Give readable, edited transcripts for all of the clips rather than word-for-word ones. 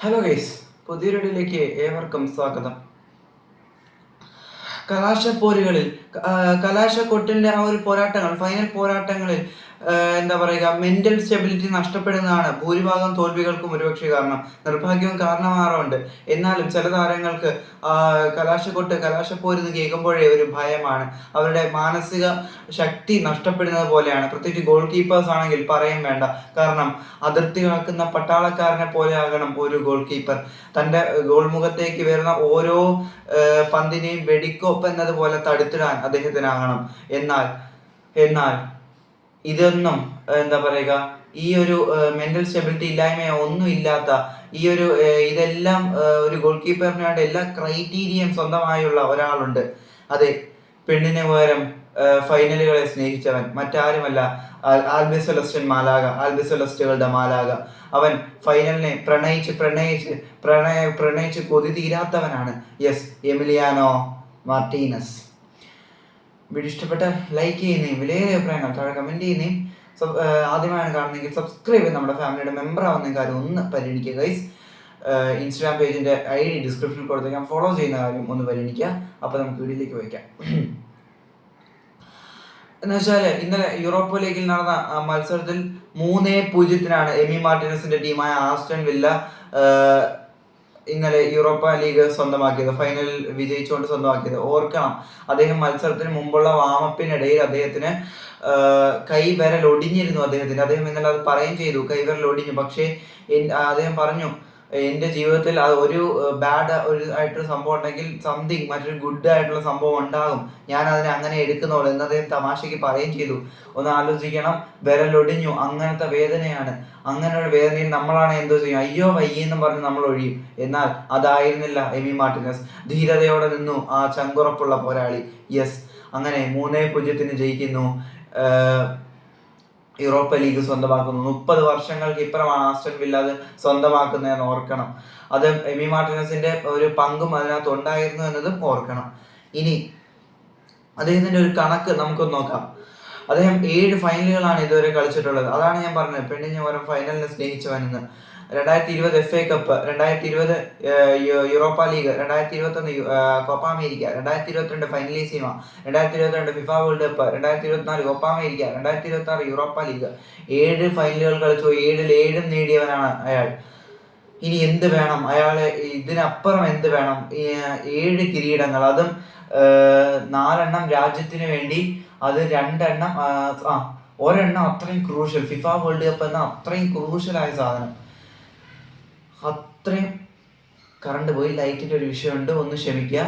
Hello guys, പുതിയൊരു വീഡിയോയിലേക്ക് ഏവർക്കും സ്വാഗതം. കലാശപ്പോരുകളിൽ കലാശക്കൊട്ടിന്റെ ആ ഒരു പോരാട്ടങ്ങൾ, ഫൈനൽ പോരാട്ടങ്ങളിൽ എന്താ പറയുക, മെന്റൽ സ്റ്റെബിലിറ്റി നഷ്ടപ്പെടുന്നതാണ് ഭൂരിഭാഗം തോൽവികൾക്കും ഒരുപക്ഷെ കാരണം. നിർഭാഗ്യവും കാരണമാറുണ്ട്. എന്നാലും ചില താരങ്ങൾക്ക് കലാശപ്പോരെന്ന് കേൾക്കുമ്പോഴേ ഒരു ഭയമാണ്. അവരുടെ മാനസിക ശക്തി നഷ്ടപ്പെടുന്നത് പോലെയാണ്. പ്രത്യേകിച്ച് ഗോൾ കീപ്പേഴ്സ് ആണെങ്കിൽ പറയും വേണ്ട. കാരണം അതിർത്തി കാക്കുന്ന പട്ടാളക്കാരനെ പോലെ ആകണം ഒരു ഗോൾ കീപ്പർ. തൻ്റെ ഗോൾ മുഖത്തേക്ക് വരുന്ന ഓരോ പന്തിനെയും വെടിക്കൊപ്പ് എന്നതുപോലെ തടുത്തിടാൻ അദ്ദേഹത്തിനാകണം. എന്നാൽ ഇതൊന്നും എന്താ പറയുക, ഈ ഒരു മെന്റൽ സ്റ്റെബിലിറ്റി ഇല്ലായ്മയോ ഒന്നും ഇല്ലാത്ത ഈ ഒരു ഇതെല്ലാം ഒരു ഗോൾ കീപ്പറിന് വേണ്ട എല്ലാ ക്രൈറ്റീരിയയും സ്വന്തമായുള്ള ഒരാളുണ്ട്. അതെ, പെണ്ണിന് പകരം ഫൈനലുകളെ സ്നേഹിച്ചവൻ മറ്റാരുമല്ല, ആൽബിസെലസ്റ്റുകളുടെ മാലാക. അവൻ ഫൈനലിനെ പ്രണയിച്ച് കൊതി തീരാത്തവനാണ്. Yes, Emiliano Martinez. വീഡിയോ ഇഷ്ടപ്പെട്ട ലൈക്ക് ചെയ്യുന്നേയും വിലയേറിയ അഭിപ്രായങ്ങൾ താഴെ കമൻറ്റ് ചെയ്യുന്നേയും ആദ്യമായാണ് കാണുന്നതെങ്കിൽ സബ്സ്ക്രൈബ് ചെയ്ത് നമ്മുടെ ഫാമിലിയുടെ മെമ്പർ ആവുന്ന കാര്യം ഒന്ന് പരിഗണിക്കുക ഗൈസ്. ഇൻസ്റ്റാഗ്രാം പേജിൻ്റെ ID ഡിസ്ക്രിപ്ഷനിൽ കൊടുത്തേക്കാം. ഫോളോ ചെയ്യുന്ന കാര്യം ഒന്ന് പരിഗണിക്കുക. അപ്പോൾ നമുക്ക് വീഡിയോയിലേക്ക് വയ്ക്കാം. എന്ന് വെച്ചാൽ ഇന്നലെ യൂറോപ്പ ലീഗിൽ നടന്ന മത്സരത്തിൽ 3-0 എമി മാർട്ടിനസിന്റെ ടീമായ ആസ്റ്റൺ വില്ല ഇന്നലെ യൂറോപ്പ ലീഗ് സ്വന്തമാക്കിയത്, ഫൈനലിൽ വിജയിച്ചുകൊണ്ട് സ്വന്തമാക്കിയത്. ഓർക്കണം, അദ്ദേഹം മത്സരത്തിന് മുമ്പുള്ള വാമപ്പിനിടയിൽ അദ്ദേഹത്തിന് കൈവിരൽ ഒടിഞ്ഞിരുന്നു. അദ്ദേഹം ഇന്നലെ അത് പറയുകയും ചെയ്തു, കൈവിരൽ ഒടിഞ്ഞു. പക്ഷേ അദ്ദേഹം പറഞ്ഞു, എൻ്റെ ജീവിതത്തിൽ അത് ഒരു ബാഡ് ആയിട്ടൊരു സംഭവം ഉണ്ടെങ്കിൽ മറ്റൊരു ഗുഡ് ആയിട്ടുള്ള സംഭവം ഉണ്ടാകും, ഞാൻ അതിനെ അങ്ങനെ എടുക്കുന്നുള്ളൂ എന്ന് അദ്ദേഹം തമാശയ്ക്ക് പറയുകയും ചെയ്തു. ഒന്ന് ആലോചിക്കണം, വിരലൊടിഞ്ഞു, അങ്ങനത്തെ വേദനയാണ്. അങ്ങനെ ഒരു വേദനയിൽ നമ്മളാണ് എന്തോ ചെയ്യും, അയ്യോ വയ്യെന്ന് പറഞ്ഞ് നമ്മൾ ഒഴിയും. എന്നാൽ അതായിരുന്നില്ല എമി മാർട്ടിനസ്. ധീരതയോടെ നിന്നു ആ ചങ്കുറപ്പുള്ള പോരാളി. യെസ്, അങ്ങനെ 3-0 ജയിക്കുന്നു, യൂറോപ്പ ലീഗ് സ്വന്തമാക്കുന്നു. 30 വർഷങ്ങൾക്ക് ഇപ്പുറമാണ് ആസ്റ്റൺ വില്ല അത് സ്വന്തമാക്കുന്നതെന്ന് ഓർക്കണം. അത് എമി മാർട്ടിനസിന്റെ ഒരു പങ്കും അതിനകത്ത് ഉണ്ടായിരുന്നു എന്നതും ഓർക്കണം. ഇനി അദ്ദേഹത്തിന്റെ ഒരു കണക്ക് നമുക്കൊന്ന് നോക്കാം. അദ്ദേഹം 7 ഫൈനലുകളാണ് ഇതുവരെ കളിച്ചിട്ടുള്ളത്. അതാണ് ഞാൻ പറഞ്ഞത്, പെണ്ണിന് പകരം ഫൈനലിനെ സ്നേഹിച്ചവനെന്ന്. 2020 FA cup, 2020 Europa league, 2021 Copa America, 2022 ഫൈനലിസീമ, 2022 FIFA world cup, 2024 Copa America, 2026 Europa league. 7 ഫൈനലുകൾ കളിച്ചു, 7 നേടിയവനാണ് അയാൾ. ഇനി എന്ത് വേണം അയാളെ, ഇതിനപ്പുറം എന്ത് വേണം? 7 കിരീടങ്ങൾ, അതും 4 രാജ്യത്തിന് വേണ്ടി, അത് 2 ഒരെണ്ണം അത്രയും ക്രൂഷ്യൽ. ഫിഫ വേൾഡ് കപ്പ് എന്ന അത്രയും ക്രൂഷ്യലായ സാധനം. അത്രയും കറണ്ട് പോയി, ലൈറ്റിൻ്റെ ഒരു വിഷയമുണ്ട്, ഒന്ന് ക്ഷമിക്കുക.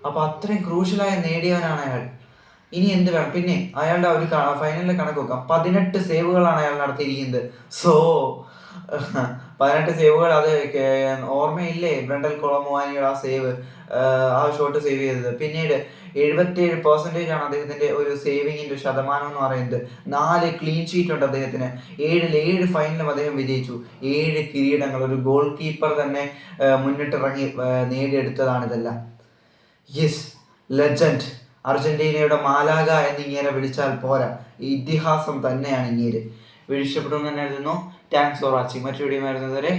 അപ്പോൾ അത്രയും ക്രൂഷ്യലായി നേടിയവനാണ് അയാൾ. ഇനി എന്ത് വേണം? പിന്നെ അയാളുടെ ഒരു ഫൈനലിലെ കണക്ക് നോക്കാം. 18 സേവുകളാണ് അയാൾ നടത്തിയിരിക്കുന്നത്. 18 സേവുകൾ. അത് ഓർമ്മയില്ലേ ബ്രണ്ടൽ കൊളമുവാനിയുടെ ആ സേവ്, ആ ഷോട്ട് സേവ് ചെയ്തത്. പിന്നീട് 77% ആണ് അദ്ദേഹത്തിന്റെ ഒരു സേവിങ്ങിന്റെ ശതമാനം എന്ന് പറയുന്നത്. 4 ക്ലീൻ ഷീറ്റ് ഉണ്ട് അദ്ദേഹത്തിന്. 7 ഫൈനലും അദ്ദേഹം വിജയിച്ചു. 7 കിരീടങ്ങൾ ഒരു ഗോൾ കീപ്പർ തന്നെ മുന്നിട്ടിറങ്ങി നേടിയെടുത്തതാണ് ഇതെല്ലാം. യെസ്, ലെജൻഡ്, അർജന്റീനയുടെ മാലാക എന്നിങ്ങനെ വിളിച്ചാൽ പോരാ, ഇതിഹാസം തന്നെയാണ് ഇങ്ങേര്. വീഡിയോ ഇഷ്ടപ്പെട്ടു എന്ന് തന്നെ എഴുതുന്നു. Thanks for watching. മറ്റൊരു വീഡിയോ വരുന്നതുവരെ